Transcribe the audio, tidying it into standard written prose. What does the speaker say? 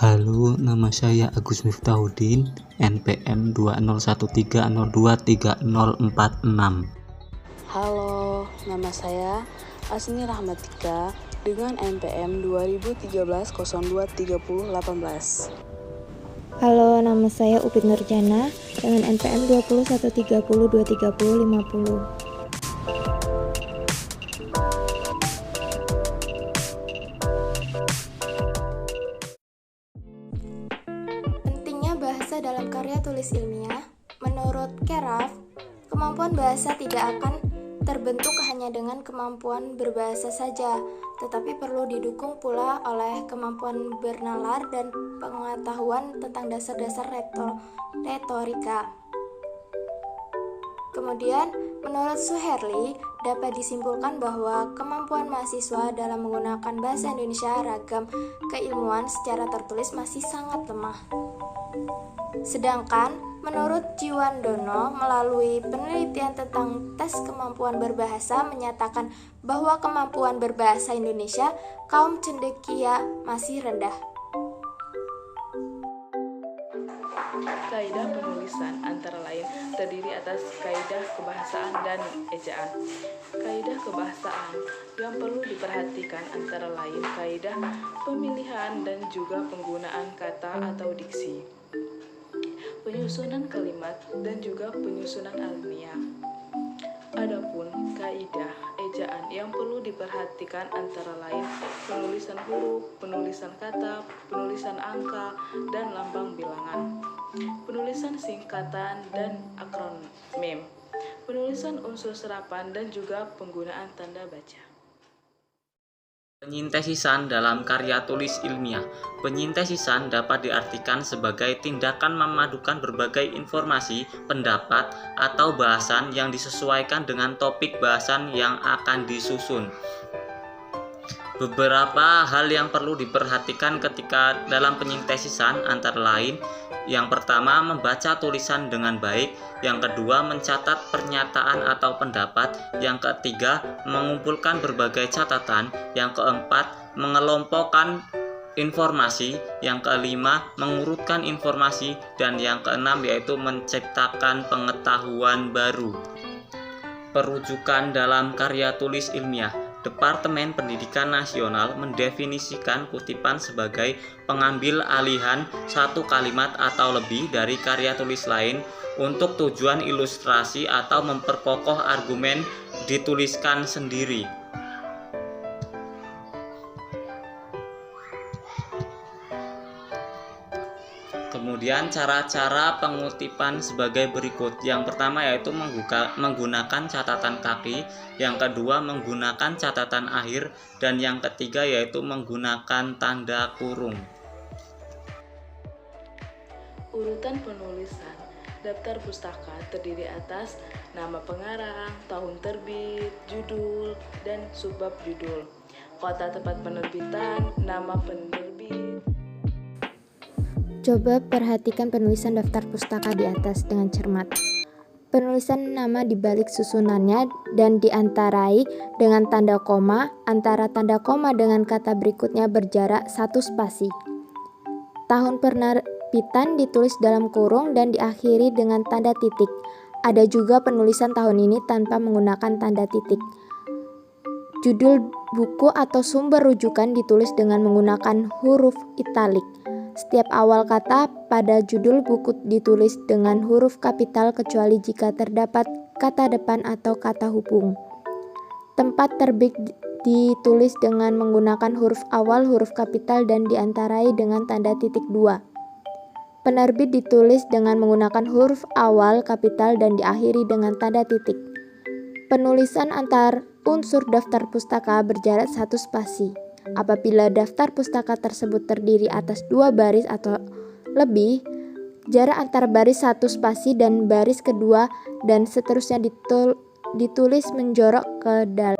Halo, nama saya Agus Miftahudin, NPM 2013023046. Halo, nama saya Asni Rahmatika dengan NPM 2013-023018. Halo, nama saya Upit Nurjana dengan NPM 2013023023050. Pentingnya bahasa dalam karya tulis ilmiah. Menurut Keraf, kemampuan bahasa tidak akan terbentuk hanya dengan kemampuan berbahasa saja, tetapi perlu didukung pula oleh kemampuan bernalar dan pengetahuan tentang dasar-dasar retorika. Kemudian, menurut Suherli, dapat disimpulkan bahwa kemampuan mahasiswa dalam menggunakan bahasa Indonesia ragam keilmuan secara tertulis masih sangat lemah. Sedangkan, menurut Jiwandono, melalui penelitian tentang tes kemampuan berbahasa menyatakan bahwa kemampuan berbahasa Indonesia kaum cendekia masih rendah. Kaidah penulisan antara lain terdiri atas kaidah kebahasaan dan ejaan. Kaidah kebahasaan yang perlu diperhatikan antara lain kaidah pemilihan dan juga penggunaan kata atau diksi, penyusunan kalimat dan juga penyusunan almiah. Adapun kaidah ejaan yang perlu diperhatikan antara lain penulisan huruf, penulisan kata, penulisan angka, dan lambang bilangan, penulisan singkatan dan akronim, penulisan unsur serapan, dan juga penggunaan tanda baca. Penyintesisan dalam karya tulis ilmiah. Penyintesisan dapat diartikan sebagai tindakan memadukan berbagai informasi, pendapat, atau bahasan yang disesuaikan dengan topik bahasan yang akan disusun. Beberapa hal yang perlu diperhatikan ketika dalam penyintesisan antara lain: yang pertama, membaca tulisan dengan baik; yang kedua, mencatat pernyataan atau pendapat; yang ketiga, mengumpulkan berbagai catatan; yang keempat, mengelompokkan informasi; yang kelima, mengurutkan informasi; dan yang keenam yaitu menciptakan pengetahuan baru. Perujukan dalam karya tulis ilmiah. Departemen Pendidikan Nasional mendefinisikan kutipan sebagai pengambil alihan satu kalimat atau lebih dari karya tulis lain untuk tujuan ilustrasi atau memperkokoh argumen dituliskan sendiri. Kemudian cara-cara pengutipan sebagai berikut. Yang pertama yaitu menggunakan catatan kaki, yang kedua menggunakan catatan akhir, dan yang ketiga yaitu menggunakan tanda kurung. Urutan penulisan daftar pustaka terdiri atas nama pengarang, tahun terbit, judul, dan subbab judul, kota tempat penerbitan, nama penerbit. Coba perhatikan penulisan daftar pustaka di atas dengan cermat. Penulisan nama di balik susunannya dan diantarai dengan tanda koma, antara tanda koma dengan kata berikutnya berjarak 1 spasi. Tahun penerbitan ditulis dalam kurung dan diakhiri dengan tanda titik. Ada juga penulisan tahun ini tanpa menggunakan tanda titik. Judul buku atau sumber rujukan ditulis dengan menggunakan huruf italik. Setiap awal kata pada judul buku ditulis dengan huruf kapital kecuali jika terdapat kata depan atau kata hubung. Tempat terbit ditulis dengan menggunakan huruf awal huruf kapital dan diantarai dengan tanda titik 2. Penerbit ditulis dengan menggunakan huruf awal kapital dan diakhiri dengan tanda titik. Penulisan antar unsur daftar pustaka berjarak 1 spasi. Apabila daftar pustaka tersebut terdiri atas 2 baris atau lebih, jarak antar baris 1 spasi dan baris kedua dan seterusnya ditulis menjorok ke dalam.